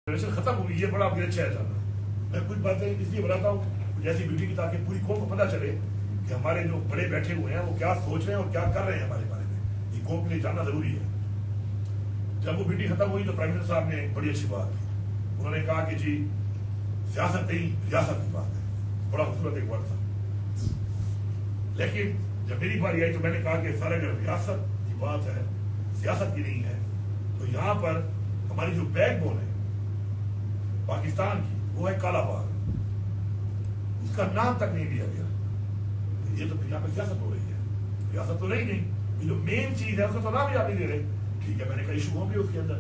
ختم ہوئی ہے، بڑا اچھا ہے جاننا. میں کچھ باتیں اس لیے بتاتا ہوں جیسی بیٹی کی، تاکہ پوری قوم کو پتہ چلے کہ ہمارے جو بڑے بیٹھے ہوئے ہیں وہ کیا سوچ رہے ہیں اور کیا کر رہے ہیں ہمارے بارے میں. یہ قوم کے لیے جاننا ضروری ہے. جب وہ بیٹی ختم ہوئی تو پرائم منسٹر صاحب نے بڑی اچھی بات کی. انہوں نے کہا کہ جی سیاست نہیں، ریاست کی بات ہے. بڑا خوبصورت ایک ورڈ تھا. لیکن جب میری باری آئی تو میں نے کہا کہ سر اگر ریاست کی بات ہے، سیاست کی نہیں ہے، تو یہاں پر ہماری جو بیک بون ہے پاکستان کی، وہ ہے کالا باغ. اس کا نام تک نہیں لیا گیا. یہ تو یہاں پہ سیاست ہو رہی ہے، ریاست تو نہیں. یہ جو مین چیز ہے اس کا تو نام ہی آپ نہیں دے رہے. ٹھیک ہے، میں نے کہا ایشو ہوں گے اس کے اندر،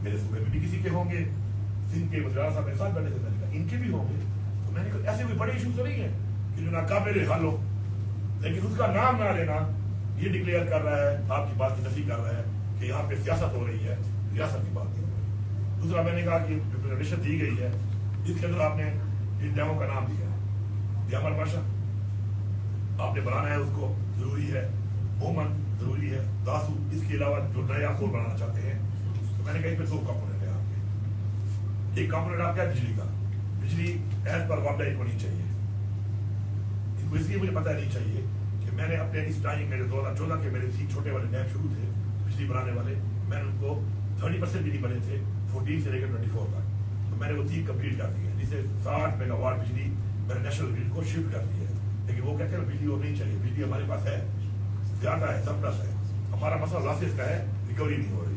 میرے صوبے میں بھی کسی کے ہوں گے، سندھ کے وزیر صاحب میرے ساتھ بیٹھے تھے، میں نے کہا ان کے بھی ہوں گے. تو میں نے کہا ایسے کوئی بڑے ایشو تو نہیں ہے کہ جو ناقابل حل ہو، لیکن اس کا نام نہ لینا یہ ڈکلیئر کر رہا ہے، آپ کی بات کی نفی کر رہا ہے کہ یہاں پہ سیاست ہو رہی ہے، ریاست کی بات نہیں ہو رہی. دوسرا میں نے کہا کہ جو پریزنٹیشن دی گئی ہے جس کے اندر آپ نے ان ڈیموں کا نام دیا ہے، دیامر بادشاہ آپ نے بنانا ہے، اس کو ضروری ہے. مومن ضروری ہے. داسو اس کے علاوہ جو نیا کور بنانا چاہتے ہیں. تو میں نے کہا اس میں دو کمپوننٹ ہے آپ کے. ایک کمپوننٹ آپ کا بجلی کا، بجلی ایز پر واقعی ہونی چاہیے. ان کو اس لیے مجھے پتہ نہیں چاہیے کہ میں نے اپنے اس ٹائم میں 2014 کے میرے 3 چھوٹے والے ڈیم شروع تھے بجلی بنانے والے، میں نے ان کو 30% بھی نہیں بنے تھے 14 سے لے کر 24 تک. تو میں نے وہ 3 کمپلیٹ کر دی ہے، جس سے 60 میگا واٹ بجلی میں نے نیشنل گرڈ کو شفٹ کر دی ہے. لیکن وہ کہتے ہیں بجلی اور نہیں چاہیے، بجلی ہمارے پاس ہے، زیادہ ہے، سرپلس ہے. ہمارا مسئلہ لاسز کا ہے، ریکوری نہیں ہو رہی.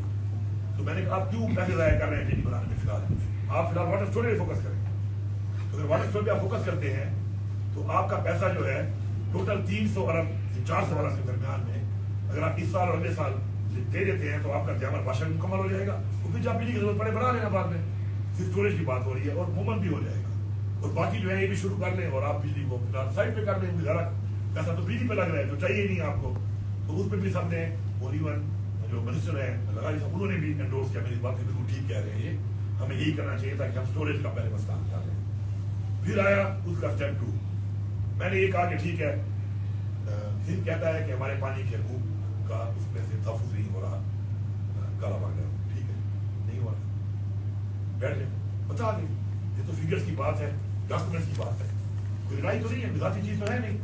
تو میں نے کہا آپ کیوں پیسے ضائع کر رہے ہیں بجلی بنانے میں؟ فی الحال واٹر اسٹوریج پہ فوکس کریں. تو اگر واٹر اسٹوریج پہ آپ فوکس کرتے ہیں تو آپ کا پیسہ جو ہے ٹوٹل 300 ارب سے 400 ارب کے درمیان میں اگر آپ اس سال اور اگلے سال دے دیتے ہیں تو آپ کا دیامر بادشاہ بھی مکمل ہو جائے گا. وہ پھر جب بجلی کی ضرورت پڑے بنا لینا بعد میں. پھر اسٹوریج کی بات ہو رہی ہے اور مومن بھی ہو جائے گا. اور باقی جو ہے یہ بھی شروع کر لیں اور آپ بجلی کو سائڈ پہ کر لیں. گزارا پیسہ تو بجلی پہ لگ رہا ہے جو چاہیے نہیں آپ کو. تو اس پہ بھی سب نے اور ایون جو منسٹر ہیں لگائی صاحب انہوں نے بھی انڈورس کیا. میری بات بالکل ٹھیک کہہ رہے ہیں، یہ ہمیں یہی کرنا چاہیے تاکہ ہم اسٹوریج کا پہلے بس کام کر لیں. پھر آیا اس کا اسٹیپ 2. میں نے یہ کہا کہ ٹھیک ہے، سندھ کہتا ہے کہ ہمارے پانی کے حقوق کا اس میں سے تحفظ نہیں ہو رہا، کالا باغ ہے. ٹھیک ہے، نہیں ہو رہا، بیٹھ جائیں بتا دیں. یہ تو فگرس کی بات ہے، ڈاکومنٹس کی بات ہے، کوئی لڑائی تو نہیں ہے، ذاتی چیز تو ہے نہیں.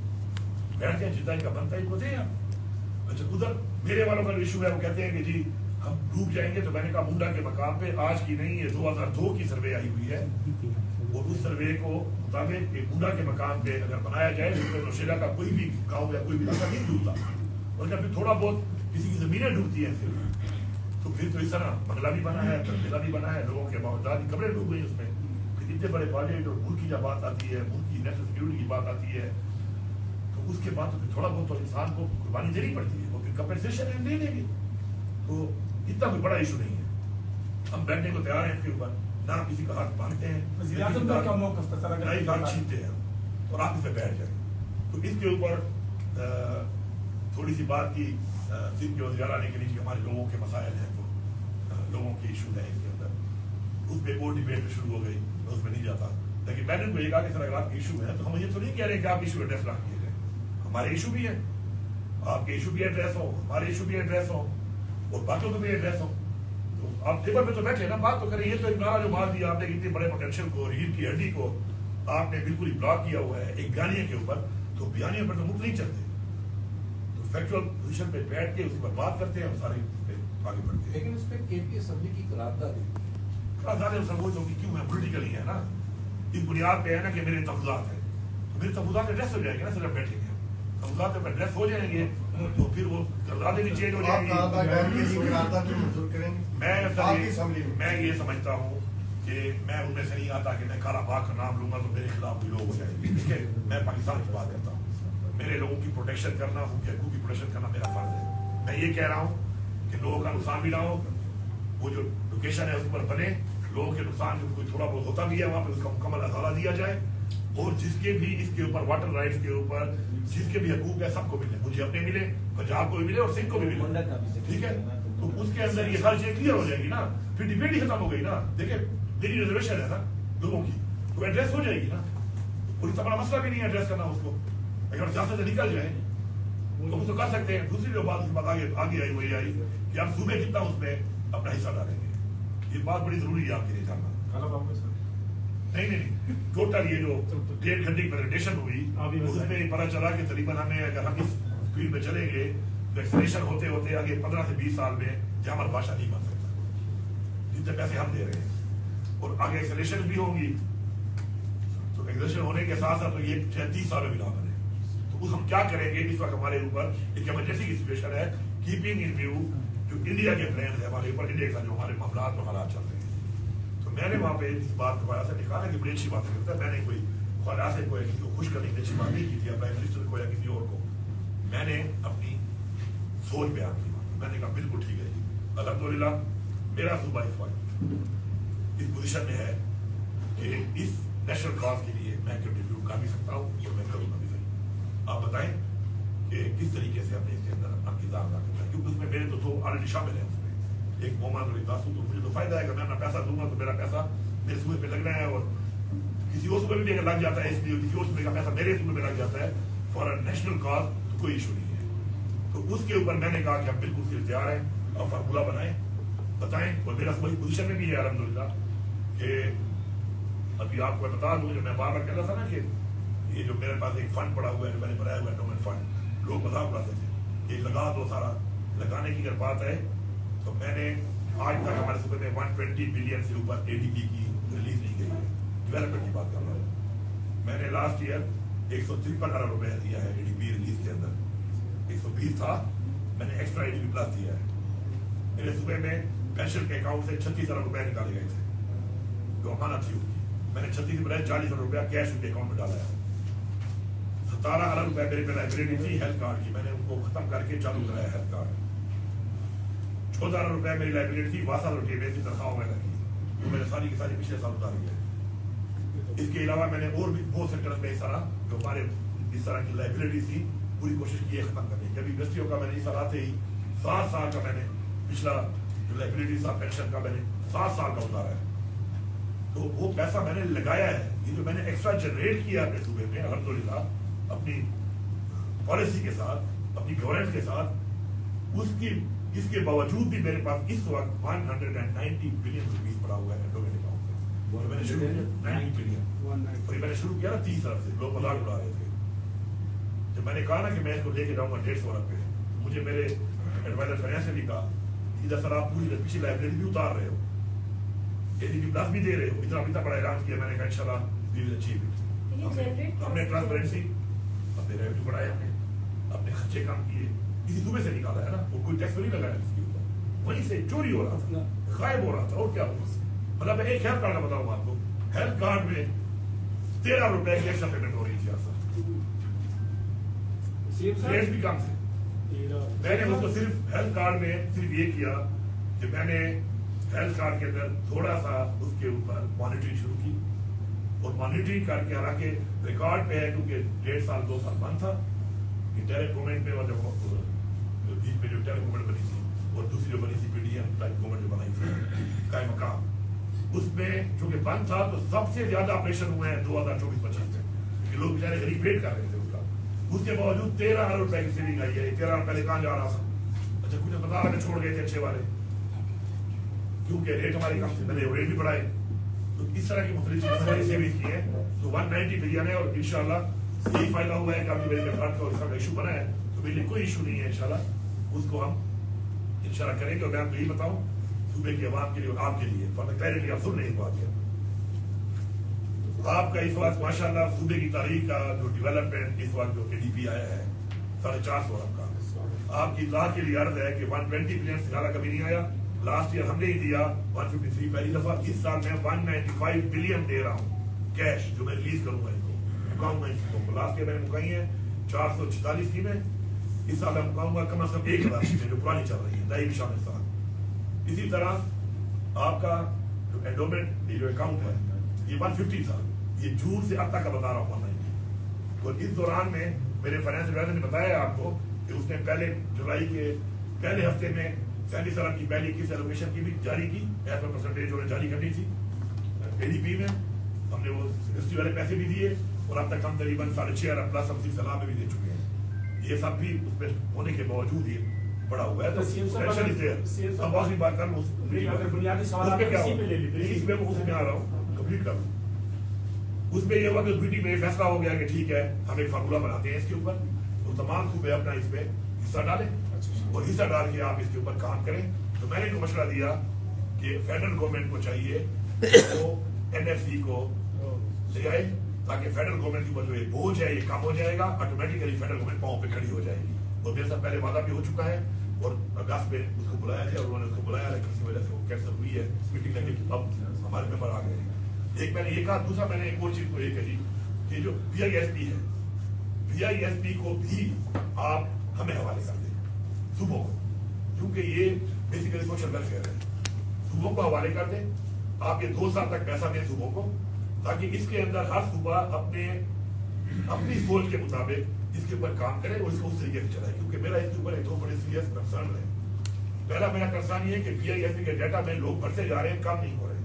بیٹھ جائیں، جتنا ان کا بنتا ہے ان کو دیں آپ. اچھا ادھر میرے والوں کا ایشو ہے، وہ کہتے ہیں کہ جی ہم ڈوب جائیں گے. تو میں نے کہا منڈا کے مقام پہ آج کی نہیں، یہ 2002 کی سروے آئی ہوئی ہے اور اس سروے کو مطابق منڈا کے مقام پہ اگر بنایا جائے تو نوشیرہ کا کوئی بھی گاؤں یا کوئی بھی علاقہ نہیں ڈوبتا. اور جب پھر تھوڑا بہت کسی کی زمینیں ڈوبتی ہیں تو پھر تو اس طرح بنگلہ بھی بنا ہے، ترمیلا بھی بنا ہے، لوگوں کے باوجود کمرے ڈوب گئی اس میں. پھر اتنے بڑے پروجیکٹ اور ملک کی جب بات آتی ہے، ملک کی نیشنل سیکورٹی کی بات آتی ہے، تو اس کے بعد تو پھر تھوڑا بہت تو انسان کو قربانی دینی پڑتی ہے. وہ پھر کمپنسیشن دے دیں گے. تو اتنا کوئی بڑا ایشو نہیں ہے. ہم بیٹھنے کو تیار ہیں اس کے اوپر، نہ کسی کا ہاتھ مانگتے ہیں، چھینتے ہیں اور آپ اس پہ بیٹھ جائیں. تو اس کے اوپر تھوڑی سی بات کی سندھ کے وزیر آنے کے لیے ہمارے لوگوں کے مسائل ہیں، تو لوگوں کے ایشو ہیں اس کے اندر. اس پہ اور ڈیبیٹ شروع ہو گئی، میں اس میں نہیں جاتا. لیکن میں نے ان کو یہ کہا کہ سر اگر آپ کے ایشو ہیں تو ہم یہ تو نہیں کہہ رہے کہ آپ ایشو ایڈریس نہ کیے جائیں. ہمارے ایشو بھی ہیں، آپ کے ایشو بھی ایڈریس ہو، ہمارے ایشو بھی ایڈریس ہو اور باقیوں کو بھی ایڈریس ہو. تو آپ ٹیبل پہ تو بیٹھے نا، بات تو کریں. یہ تو ایک نعرہ جو مار دیا آپ نے، اتنے بڑے پوٹینشیل کو، ریڑھ کی ہڈی کو آپ نے بالکل ہی بلاک کیا ہوا ہے ایک بیانیے کے اوپر. تو بیانیے پر تو مفت نہیں چلتے. تو فیکچوئل پوزیشن پہ بیٹھ کے اس پر بات کرتے ہیں اور سارے پہ آگے بڑھتے ہیں. لیکن اس پہ کے پی اسمبلی کی قرارداد سب وہ کیوں ہے، پولیٹیکلی ہے نا. اس بنیاد پہ ہے نا کہ میرے تفضیلات ہیں، تو میرے تفضیلات ایڈریس ہو جائیں گے نا. صرف بیٹھیں گے تفضیلات پہ ایڈریس ہو جائیں گے تو پھر وہ قراردادیں بھی چینج ہو جائیں گی. میں یہ سمجھتا ہوں کہ میں ان میں سے نہیں آتا کہ میں کالا باغ کا نام لوں گا تو میرے خلاف بھی لوگ ہو جائیں گے. ٹھیک ہے، میں پاکستان کی بات کرتا ہوں. میرے لوگوں کی پروٹیکشن کرنا، ان کے حقوق کی پروٹیکشن کرنا میرا فرض ہے. میں یہ کہہ رہا ہوں کہ لوگوں کا نقصان بھی نہ ہو. وہ جو لوکیشن ہے اس پر بنے، لوگوں کے نقصان جو کوئی تھوڑا بہت ہوتا بھی ہے وہاں پہ اس کا مکمل ازالہ دیا جائے. اور جس کے بھی اس کے اوپر واٹر رائٹس کے اوپر جس کے بھی حقوق ہے سب کو ملے. مجھے اپنے ملے، پنجاب کو بھی ملے اور سندھ کو بھی ملے. ٹھیک ہے، تو اس کے اندر یہ ہر چیز کلیئر ہو جائے گی نا. پھر ڈبیٹ ہی ختم ہو گئی نا. دیکھیں میری ریزرویشن ہے نا لوگوں کی، تو ایڈریس ہو جائے گی نا. کوئی اتنا بڑا مسئلہ بھی نہیں ایڈریس کرنا اس کو. اگر سیاست سے نکل جائیں تو وہ تو کر سکتے ہیں. دوسری جو بات آگے آئی وہی آئی کہ آپ صوبے کتنا اس میں اپنا حصہ ڈالیں گے. یہ بات بڑی ضروری ہے آپ کے لیے جاننا. नहीं टोटल ये जो 1.5 घंटे की प्रेजेंटेशन हुई उसमें पता चला कि तकरीबन हमें अगर हम इस स्पीड में चलेंगे वैक्सीनेशन होते होते आगे 15 से 20 साल में जामर भाषा नहीं बन सकता जितने पैसे हम दे रहे हैं और आगे एक्सेलेशन भी होंगी तो एक्सेलेशन होने के साथ साथ तो ये 30 साल में भी ना बने तो हम क्या करेंगे इस वक्त हमारे ऊपर एक इमरजेंसी की सिचुएशन है कीपिंग इन व्यू जो इंडिया के प्लान है हमारे ऊपर इंडिया का जो हमारे मामला और हालात चल रहे हैं तो मैंने वहां पे इस बात को बड़ा सा निकाला कि बड़ी अच्छी बात करता है मैंने कोई ख्वाजा से कोई किसी को खुश करने की अच्छी बात नहीं की थी प्राइम मिनिस्टर को या किसी और को मैंने अपनी सोच बयान की मैंने कहा बिल्कुल ठीक है जी अल्हम्दुलिल्लाह मेरा सूबा इस वक्त इस पोजीशन में है कि इस नेशनल कॉज के लिए मैं कंट्रीब्यूट कर भी सकता हूँ और मैं करूँगा भी सही आप बताएं कि किस तरीके से हमने इसके अंदर इंतजाम रखा है क्योंकि उसमें मेरे तो ऑलरेडी शामिल है उसमें एक मोहम्मद अली दासू तो मुझे तो फायदा है कि मैं अपना पैसा दूंगा तो मेरा पैसा मेरे सूबे पे लगना है और किसी और सूबे में भी अगर लग जाता है इसलिए किसी और सूबे का पैसा मेरे सूबे में लग जाता है फॉर अ नेशनल कॉज तो कोई इशू नहीं है तो उसके ऊपर मैंने कहा कि हम बिल्कुल सिर्फ तैयार हैं और फार्मूला बनाएं बताएं और मेरा वही पोजीशन में भी है अल्हम्दुलिल्लाह कि अभी आपको मैं बता दूं जो मैं बार बार कह रहा था ना कि ये जो मेरे पास एक फंड पड़ा हुआ है जो मैंने बनाया हुआ है एंडोमेंट फंड लोग मजाक उड़ाते थे कि लगा दो सारा लगाने की अगर बात है तो मैंने आज तक हमारे सूबे में 120 बिलियन से ऊपर एडीपी की रिलीज नहीं गई है डेवलपमेंट की बात कर रहा हूँ मैंने लास्ट ईयर 153 अरब रुपए दिया है एडीपी रिलीज के अंदर 120 था मैंने एक्स्ट्रा एडीपी प्लस दिया है मेरे सूबे में पेंशन के अकाउंट से 36 अरब रुपए निकाले गए थे जो अमानत थी उसकी मैंने 36 रुपए 40 अरब रुपया कैश उनके अकाउंट में डाला है 17 अरब रुपए मेरे पे लाइब्रेरी थी हेल्थ कार्ड की मैंने उनको खत्म करके चालू कराया हेल्थ कार्ड 14 अरब रुपए मेरी लाइब्रेरी थी वासा रोटी मेरी तनख्वाह में लगी वो मैंने सारी की सारी पिछले साल उतारी है इसके अलावा मैंने और भी बहुत सेक्टर में सारा जो हमारे इस तरह की लाइब्रेरी थी पूरी कोशिश की है खत्म करने की अभी यूनिवर्सिटियों का मैंने इस साल आते ही 7 साल का मैंने पिछला जो लाइब्रेरी था पेंशन का मैंने 7 साल का उतारा है तो वो पैसा मैंने लगाया है ये जो मैंने एक्स्ट्रा जनरेट किया अपने सूबे में अल्हम्दुलिल्लाह अपनी पॉलिसी के साथ अपनी गवर्नेंस के साथ उसकी इसके बावजूद भी मेरे पास इस वक्त 190 बिलियन रुपीस पड़ा हुआ है एंडोमेंट अकाउंट में मैंने शुरू 90 बिलियन और मैंने शुरू किया ना 30 अरब से लोग मजाक उड़ा रहे थे जब मैंने कहा ना कि मैं इसको लेके जाऊंगा 150 अरब पे मुझे मेरे एडवाइजर फाइनेंस ने भी कहा इधर सर आप पूरी पिछली लाइब्रेरी भी उतार रहे हो एडीपी प्लस भी दे रहे हो इतना बड़ा ऐलान किया मैंने कहा इंशाल्लाह वी विल अचीव इट हमने ट्रांसपेरेंसी अपने रेवेन्यू बढ़ाए अपने खर्चे कम किए किसी सूबे से निकाला है ना वो कोई टैक्स नहीं लगाया इसके ऊपर वहीं से चोरी हो रहा था गायब हो रहा था और क्या हो मतलब मैं एक हेल्थ कार्ड का बताऊंगा आपको हेल्थ कार्ड में 13 रुपए की एक्स्ट्रा पेमेंट हो रही थी रेट भी कम थे मैंने उसको सिर्फ हेल्थ कार्ड में सिर्फ ये किया कि मैंने हेल्थ कार्ड के अंदर थोड़ा सा उसके ऊपर मॉनिटरिंग शुरू की और मॉनिटरिंग करके हालांकि रिकॉर्ड पे है क्योंकि 1.5 साल 2 साल बंद था कि टेरेक गवर्नमेंट में और जब बीच में जो टेरेक गवर्नमेंट बनी थी और दूसरी जो बनी थी पीडीएम टाइप गवर्नमेंट जो बनाई थी काय मकाम उसमें जो कि बंद था तो सबसे ज्यादा ऑपरेशन हुए हैं 2024-25 में लोग बेचारे गरीब वेट कर रहे थे उसका उसके बावजूद 13 अरब रुपए की सेविंग आई है 13 अरब पहले कहाँ जा रहा था अच्छा कुछ बता रहे छोड़ गए थे अच्छे वाले क्योंकि रेट हमारी कम थी मैंने रेट भी बढ़ाए तो इस तरह की मुख्तलिफ सेविंग की है तो 190 बिलियन है और इंशाल्लाह यही फायदा हुआ है कि अभी मेरे फ्रंट का इसका इशू बना है तो मेरे लिए कोई इशू नहीं है इंशाल्लाह उसको हम इंशाल्लाह करेंगे और मैं आपको यही बताऊं सूबे की आवाम के लिए और आपके लिए फॉर द क्लैरिटी आप सुन रहे हैं बात आपका इस वक्त माशाल्लाह सूबे की तारीख का जो डेवलपमेंट इस वक्त जो एडीपी आया है 450 अरब का आपकी इत्तला के लिए अर्ज है कि 120 बिलियन से ज्यादा कभी नहीं आया लास्ट ईयर हमने ही दिया 153 पहली दफा इस साल मैं 195 बिलियन दे रहा हूँ कैश जो मैं रिलीज करूंगा इनको मुकाऊंगा इन चीजों को लास्ट ईयर मैंने मुकाई है 446 स्कीमें इस साल मैं मुकाऊंगा कम से कम 1000 स्कीमें जो पुरानी चल रही है नई भी शामिल साल इसी तरह आपका जो एंडोमेंट जो अकाउंट है ये 150 था ये जून से अब तक का बता रहा हूँ 190 और इस दौरान में मेरे फाइनेंस एडवाइजर ने बताया आपको कि उसने पहले जुलाई के पहले हफ्ते में 37 अरब की पहली किस्त एलोकेशन की भी जारी की एज पर परसेंटेज उन्हें जारी करनी थी एडीपी में हमने वो रजिस्ट्री वाले पैसे भी दिए और अब तक हम तकरीबन 6.5 अरब प्लस हम सलाह में भी दे चुके हैं ये सब भी उसमें होने के बावजूद ये बड़ा हुआ है तो अब आखिरी बात कर बुनियादी सवाल उसमें आ रहा हूँ कंप्लीट कर उसमें ये हुआ कि मीटिंग में फैसला हो गया कि ठीक है हम एक फार्मूला बनाते हैं इसके ऊपर, तो तमाम सूबे अपना इसमें हिस्सा डालें और हिस्सा डाल के आप इसके ऊपर काम करें। तो मैंने इनको मशवरा दिया कि फेडरल गवर्नमेंट को चाहिए तो एनएफसी को ले आए ताकि फेडरल गवर्नमेंट के ऊपर जो ये बोझ है ये कम हो जाएगा, ऑटोमेटिकली फेडरल गवर्नमेंट पांव पे खड़ी हो जाएगी। और मेरे साथ पहले वादा भी हो चुका है और अगस्त में उसको बुलाया है और उन्होंने उसको बुलाया, लेकिन किसी वजह से वो कैंसिल हुई है मीटिंग, लेकिन अब हमारे मेंबर आ गए हैं। एक मैंने ये कहा, दूसरा मैंने एक और चीज को ये कही कि जो PISP है, PISP को भी आप हमें हवाले कर दें सूबों को, क्योंकि ये बेसिकली सोशल वेलफेयर है, सूबों को हवाले कर दें आप। ये 2 साल तक पैसा दें सूबों को, ताकि इसके अंदर हर सूबा अपनी सोच के मुताबिक इसके ऊपर काम करे और इसको उस तरीके से चलाए। क्योंकि मेरा इसके ऊपर एक दो बड़े सीरियस कंसर्न है। पहला मेरा कंसर्न ये है कि PISP के डाटा में लोग बढ़ते जा रहे हैं, कम नहीं हो रहे,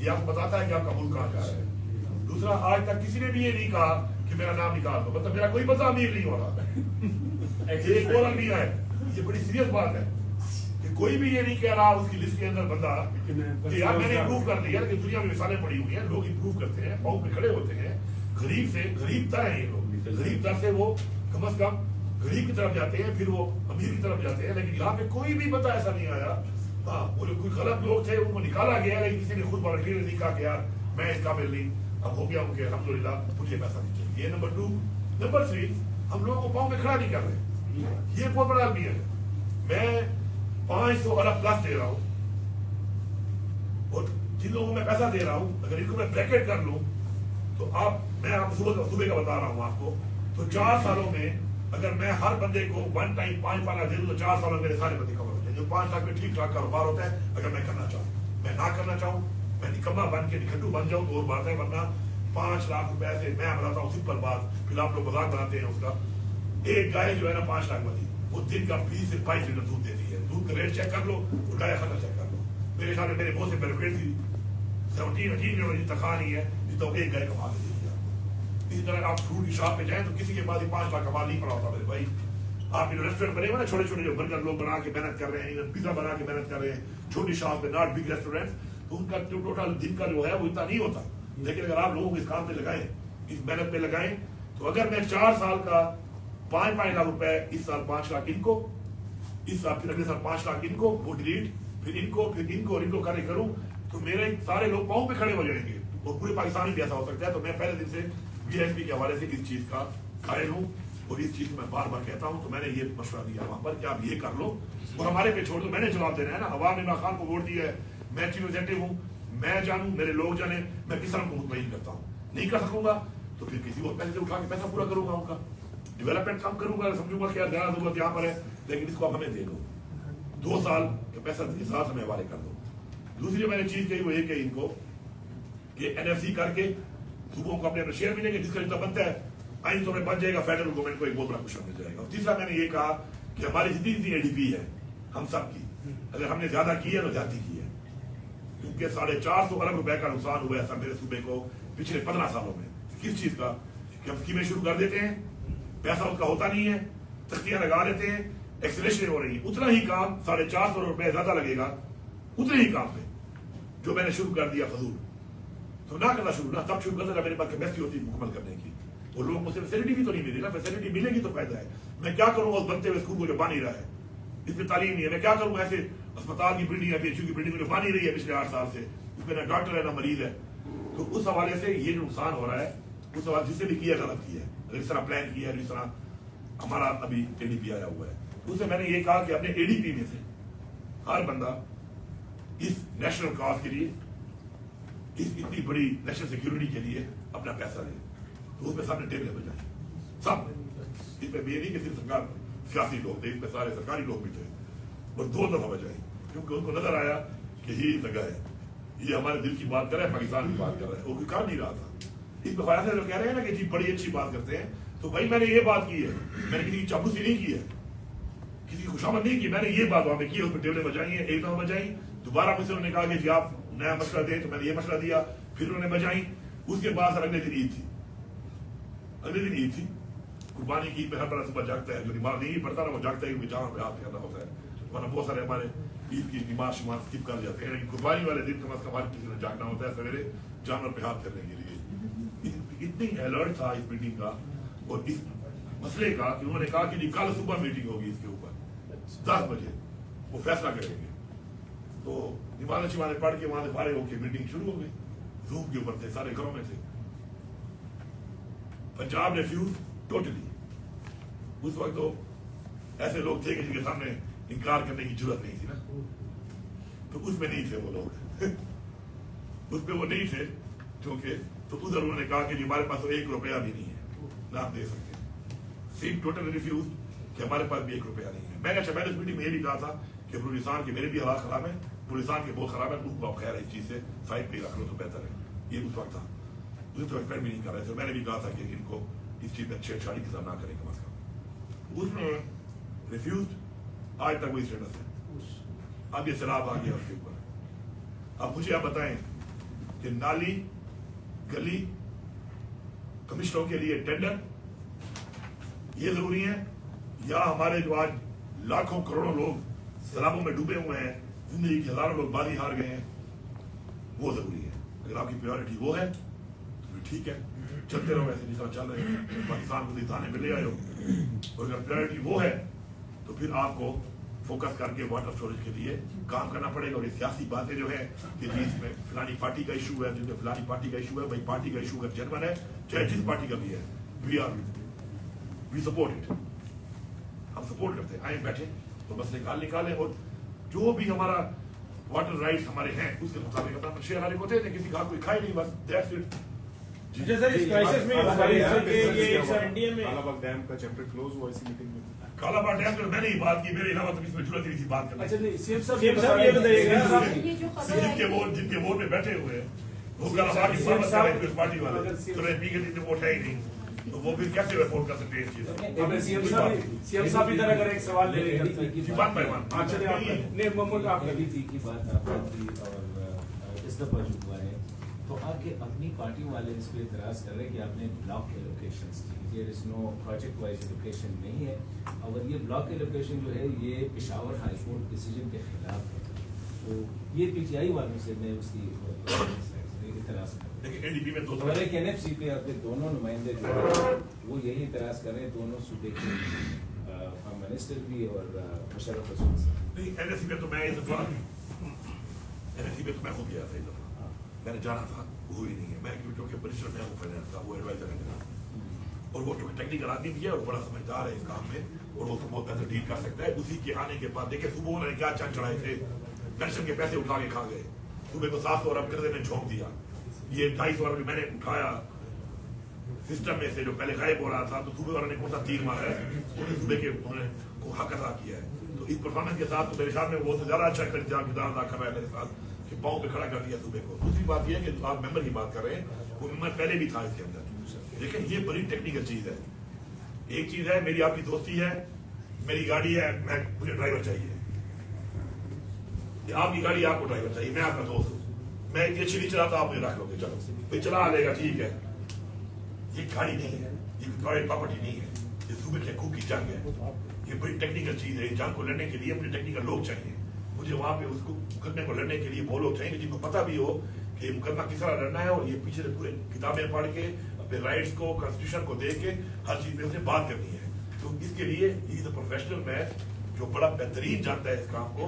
ये आपको बताता है कि आपका मुल्क कहाँ जा रहा है। दूसरा, आज तक किसी ने भी ये नहीं कहा कि मेरा नाम निकाल दो, मतलब मेरा कोई बंदा अमीर नहीं हो रहा। एक और अलमिया है, ये बड़ी सीरियस बात है कि कोई भी ये नहीं कह रहा उसकी लिस्ट के अंदर बंदा कि यार मैंने इंप्रूव कर लिया। लेकिन दुनिया में मिसालें पड़ी हुई हैं, लोग इंप्रूव करते हैं, पाँव पे खड़े होते हैं, गरीब से गरीबता है ये लोग, गरीबता से वो कम से कम गरीब की तरफ जाते हैं, फिर वो अमीर की तरफ जाते हैं। लेकिन यहाँ पे कोई भी बंदा ऐसा नहीं आया। हाँ, वो जो कोई गलत लोग थे उनको निकाला गया, लेकिन किसी ने खुद वॉलंटियर नहीं कहा कि यार मैं इस काबिल नहीं, अब हो गया उनके अल्हम्दुलिल्लाह मुझे पैसा नहीं चाहिए। ये नंबर 2। नंबर 3, हम लोगों को पाँव में खड़ा नहीं कर रहे, ये बहुत बड़ा अलमिया है। मैं 500 अरब प्लस दे रहा हूँ और जिन लोगों को मैं पैसा दे रहा हूँ, अगर इनको मैं ब्रैकेट कर लूँ तो मैं आप सुबह का बता रहा हूँ आपको, तो 4 सालों में अगर मैं हर बंदे को 1 टाइम 5 लाख दे दूँ तो 4 सालों में मेरे सारे बंदे कवर होते हैं। जो 5 लाख में ठीक ठाक कारोबार होता है, अगर मैं करना चाहूँ, मैं ना करना चाहूँ, मैं निकम्मा बन के निखट्टू बन जाऊँ तो और बात है, वरना 5 लाख रुपए से मैं बताता हूँ सिंपल बात, फिर आप लोग मजाक बनाते हैं उसका। एक गाय जो है ना 5 लाख वाली, वो दिन का 20 से 22 लीटर दूध देती है। दूध का रेट चेक कर लो और गाय खाता चेक कर लो। मेरे ख्याल में मेरे बहुत से बेनिफिट थी 17-18 करोड़ तनख्वाह नहीं है जितना एक गाय कमा देती है। इसी तरह आप फ्रूट की शॉप पे जाएं तो किसी के पास 5 लाख कमा नहीं पड़ा होता मेरे भाई। आप जो रेस्टोरेंट बने हुए ना, छोटे छोटे जो बर्गर लोग बना के मेहनत कर रहे हैं, पिज्जा बना के मेहनत कर रहे हैं, छोटी शॉप पे, नॉट बिग रेस्टोरेंट, तो उनका जो टोटल दिन का जो है वो इतना नहीं होता। लेकिन अगर आप लोगों को इस काम पे लगाएं, इस मेहनत पे लगाएं, तो अगर मैं 4 साल का 5 लाख रुपए, इस साल 5 लाख इनको, इस साल फिर अगले साल 5 लाख इनको, वो डिलीट, फिर इनको, फिर इनको और इनको कार्य करूं, तो मेरे सारे लोग पाँव पे खड़े हो जाएंगे और पूरे पाकिस्तान में भी ऐसा हो सकता है। तो मैं पहले दिन से PISP के हवाले से इस चीज का कायल हूँ और इस चीज को मैं बार बार कहता हूँ। तो मैंने ये मशवरा दिया वहां पर कि आप ये कर लो और हमारे पे छोड़ दो। मैंने जवाब देना है ना, अवाम ने इमरान खान को वोट दिया है, मैं चीफ एग्जीक्यूटिव हूँ, मैं जानूं, मेरे लोग जाने, मैं किसान को मुतमईन करता हूँ। नहीं कर सकूंगा तो फिर किसी और पैसे उठा के पैसा पूरा करूंगा, उनका डेवलपमेंट कम करूंगा, समझूंगा कि यार ज्यादा जरूरत यहाँ पर है, लेकिन इसको आप हमें दे दो, 2 साल का पैसा के साथ हमें हवाले कर दो। दूसरी मैंने चीज कही वो ये कही इनको कि NFC करके सूबों को अपने शेयर मिलेंगे, जिसका जितना बनता है आइन तो में बच जाएगा, फेडरल गवर्नमेंट को एक बहुत बड़ा कुशन मिल जाएगा। और तीसरा मैंने ये कहा कि हमारी जितनी जितनी ADP है हम सब की, अगर हमने ज्यादा की है तो ज्यादा की है, क्योंकि 450 अरब रुपए का नुकसान हुआ है सब मेरे सूबे को पिछले 15 सालों में। किस चीज का? कि हम स्कीमें शुरू कर देते हैं, पैसा उसका होता नहीं है, तख्तियां लगा देते हैं, एक्सलेशन हो रही है, उतना ही काम 450 रुपए ज्यादा लगेगा उतने ही काम पे जो मैंने शुरू कर दिया फजूल। तो ना करना शुरू, ना तब शुरू करना जब मेरे पास कैपेसिटी होती मुकम्मल करने की, और लोगों को फैसिलिटी भी तो नहीं मिली ना, फैसिलिटी मिलेगी तो फायदा है। मैं क्या करूंगा उस बनते हुए स्कूल को जो बन ही रहा है, इसमें तालीम नहीं है, मैं क्या करूंगा ऐसे अस्पताल की बिल्डिंग है, PHU की बिल्डिंग जो बन ही रही है पिछले 8 साल से, उसमें ना डॉक्टर है ना मरीज है। तो उस हवाले से ये जो नुकसान हो रहा है, उस हवाले जिससे भी किया गलत किया है, अगर इस तरह प्लान किया है, जिस तरह हमारा अभी ADP आया हुआ है, उससे मैंने ये कहा कि अपने ADP में से हर बंदा इस नेशनल कॉज के लिए, इस इतनी बड़ी नेशनल सिक्योरिटी के लिए अपना पैसा दे, तो उसमें सबने टेबलें बजाई, सब इसमें ये नहीं कि सिर्फ सरकार सियासी लोग थे, इसमें सारे सरकारी लोग भी थे, और 2 दफा बजाई, क्योंकि उनको नजर आया कि ये जगह है, ये हमारे दिल की बात कर रहा है, पाकिस्तान की बात कर रहा है, और कोई कर नहीं रहा था। इसमें फायदा जो कह रहे हैं ना कि जी बड़ी अच्छी बात करते हैं, तो भाई मैंने ये बात की है, मैंने किसी की चापलूसी नहीं की है, किसी की खुशामद नहीं की, मैंने ये बात वहां पे की, उसमें टेबलें बजाई है, एक दफा बजाई, दोबारा मुझसे उन्होंने कहा कि जी आप नया मसला दें, तो मैंने ये मसला दिया, फिर उन्होंने बजाई। उसके बाद सर अगले दिन ईद थी, अगले दिन ईद थी, कुर्बानी की ईद में हर बड़ा सुबह जागता है, जो दिमाग नहीं पड़ता ना वो जागता है, जहाँ पे हाथ करना होता है, वरना बहुत सारे हमारे ईद की नमाज शमाज स्किप कर जाते हैं, लेकिन कुर्बानी वाले दिन कम से कम हर किसी ने जागना होता है सवेरे जानवर पे हाथ करने के लिए। इतनी अलर्ट था इस मीटिंग का और इस मसले का कि उन्होंने कहा कि जी कल सुबह मीटिंग होगी इसके ऊपर 10 बजे वो फैसला करेंगे। तो नमाज शमाज पढ़ के वहां से फारिग होकर मीटिंग शुरू हो गई। जूम के ऊपर थे, सारे घरों में थे। Punjab refuse totally. उस वक्त तो ऐसे लोग थे कि जिनके सामने इनकार करने की जरूरत नहीं थी ना, तो उसमें नहीं थे वो लोग उसमें वो नहीं थे क्योंकि तो उधर उन्होंने कहा कि हमारे पास तो 1 रुपया भी नहीं है ना आप दे सकते। सीम टोटल रिफ्यूज कि हमारे पास भी 1 रुपया नहीं है। मैंने मैंने इस मीटिंग में ये भी कहा था कि बलूचिस्तान के मेरे भी हालात खराब है, बलूचिस्तान के बहुत खराब है, उनको आप खैर इस चीज से साइड पे रख लो तो बेहतर है। ये उस वक्त था, उसे तो एक्सपेक्ट भी नहीं कर रहे थे। मैंने भी कहा था कि इनको इस चीज में छेड़छाड़ी के साथ ना करें कम से कम। उसमें रिफ्यूज आज तक वही स्टेटस है। अब ये सैलाब आ गया उसके ऊपर। अब मुझे आप बताएं कि नाली गली कमिश्नरों के लिए टेंडर ये जरूरी है या हमारे जो आज लाखों करोड़ों लोग सैलाबों में डूबे हुए हैं, जिंदगी के हजारों लोग बाजी हार गए हैं, वो जरूरी है। अगर आपकी प्रायोरिटी वो है तो ठीक है, चलते रहो ऐसे जिस तरह चल रहे हैं, पाकिस्तान को दिखाने में ले आए हो। और अगर प्रायोरिटी वो है तो फिर आपको फोकस करके वाटर स्टोरेज के लिए काम करना पड़ेगा। और ये सियासी बातें जो है कि जी इसमें फलानी पार्टी का इशू है, जिसमें फलानी पार्टी का इशू है, भाई पार्टी का इशू अगर जेन्युइन है चाहे जिस पार्टी का भी है, वी सपोर्ट इट, हम सपोर्ट करते हैं। आए बैठे तो बस निकालें और जो भी हमारा वाटर राइट्स हमारे हैं उसके मुताबिक अपना शेयर हमारे होते हैं, किसी का कोई खाए नहीं, बस दैट्स इट। कालाबाग डैम का चैप्टर क्लोज हुआ इसी मीटिंग में। कालाबाग डैम तो मैंने ही बात की, मेरे अलावा तो इसमें जरूरत नहीं थी बात करने। अच्छा नहीं, सीएम साहब ये बताइएगा जिनके वोट में बैठे हुए हैं वो कालाबाग की बात कर रहे हैं पार्टी वाले, तो बीजेपी वोट है ही नहीं, तो वो फिर कैसे अफोर्ड कर सकते हैं इस चीज को। सीएम साहब इधर अगर एक सवाल ले वन बाय वन। की बात आपकी और इस दफा जो हुआ है तो आपके अपनी पार्टी वाले इस पे इतराज कर रहे हैं कि आपने ब्लॉक एलोकेशंस की, there is no project wise allocation नहीं है, और ये ब्लॉक एलोकेशन जो है ये पेशावर हाई कोर्ट डिसीजन के खिलाफ है। तो ये पीटीआई वालों से मैं उसकी इतराज कर देखिए एनडीपी में और एक एनएफसी पे आपके दोनों नुमाइंदे जो है वो यही इतराज कर रहे हैं, दोनों सूबे के मिनिस्टर भी और मुशर्रफ रसूल साहब। नहीं एनएससी में तो मैं इस दफा एनएससी में तो मैं खुद गया था इस दफा, मैंने जाना था, वो ही नहीं है। मैं क्योंकि मिनिस्टर मैं हूँ फाइनेंस का, वो एडवाइजर है और वो टेक्निकल आदमी भी है और बड़ा समझदार है इस काम में और वो बहुत बेहतर डील कर सकता है। उसी के आने के बाद देखिए सुबह उन्होंने क्या चंद चढ़ाए थे, पेंशन के पैसे उठा के खा गए, सुबह को 700 अरब कर्जे में झोंक दिया, ये 250 अरब मैंने उठाया सिस्टम में से जो पहले गायब हो रहा था, तो सुबह वालों ने कौन सा तीर मारा है, उन्हें सुबह के उन्होंने को हक अदा किया है। तो इस परफॉर्मेंस के साथ तो मेरे साथ में बहुत ज्यादा अच्छा इंतजाम अदा कर रहा है मेरे साथ कि पाँव पे खड़ा कर दिया सुबह को। दूसरी बात यह है कि आप मेंबर की बात कर रहे हैं, वो मेंबर पहले भी था इसके अंदर, लेकिन ये बड़ी टेक्निकल चीज है। एक चीज है मेरी आपकी दोस्ती है, मेरी गाड़ी है, मुझे ड्राइवर चाहिए, आपकी गाड़ी आपको ड्राइवर चाहिए, मैं आपका दोस्त हूँ, मैं इतनी अच्छी नहीं चलाता, आप मुझे रख लोगे, चलो भाई चला लेगा ठीक है। ये गाड़ी नहीं है, ये प्राइवेट प्रॉपर्टी नहीं है, ये सूबे के हकूक की जंग है, ये बड़ी टेक्निकल चीज है। जंग को लड़ने के लिए अपने टेक्निकल लोग चाहिए, मुझे वहां पे उसको मुकदमे को लड़ने के लिए वो लोग चाहिए जिनको पता भी हो कि मुकदमा किस तरह लड़ना है, और ये पीछे से पूरे किताबें पढ़ के अपने राइट्स को कॉन्स्टिट्यूशन को देख के हर चीज में उसने बात करनी है। तो इसके लिए इज अ प्रोफेशनल मैन जो बड़ा बेहतरीन जानता है इस काम को,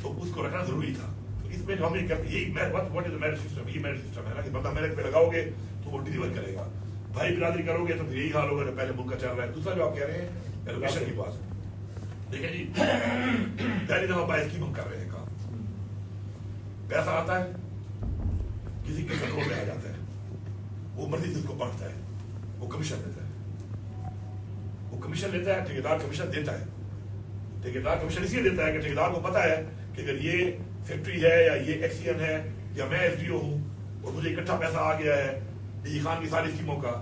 तो उसको रखना जरूरी था। तो इसमें जो हमें यही what is the merit system, ये मेरिट सिस्टम है ना कि बंदा मेरिट पे लगाओगे तो वो डिलीवर करेगा, भाई बिरादरी करोगे तो फिर यही हाल होगा जो पहले मुल्क का चल रहा है। दूसरा जो आप कह रहे हैं एलोकेशन की बात, देखिए जी पहली दफा बाय स्कीम हम कर रहे हैं काम, पैसा आता है किसी के कंट्रोल में आ जाता है, वो मर्जी से उसको बांटता है, वो कमीशन देता है, वो कमीशन लेता है, ठेकेदार कमीशन देता है। ठेकेदार कमीशन इसलिए देता है कि ठेकेदार को पता है कि अगर ये फैक्ट्री है या ये एक्सीएन है या मैं एसडीओ हूँ और मुझे इकट्ठा पैसा आ गया है ये खान की सारी स्कीमों का,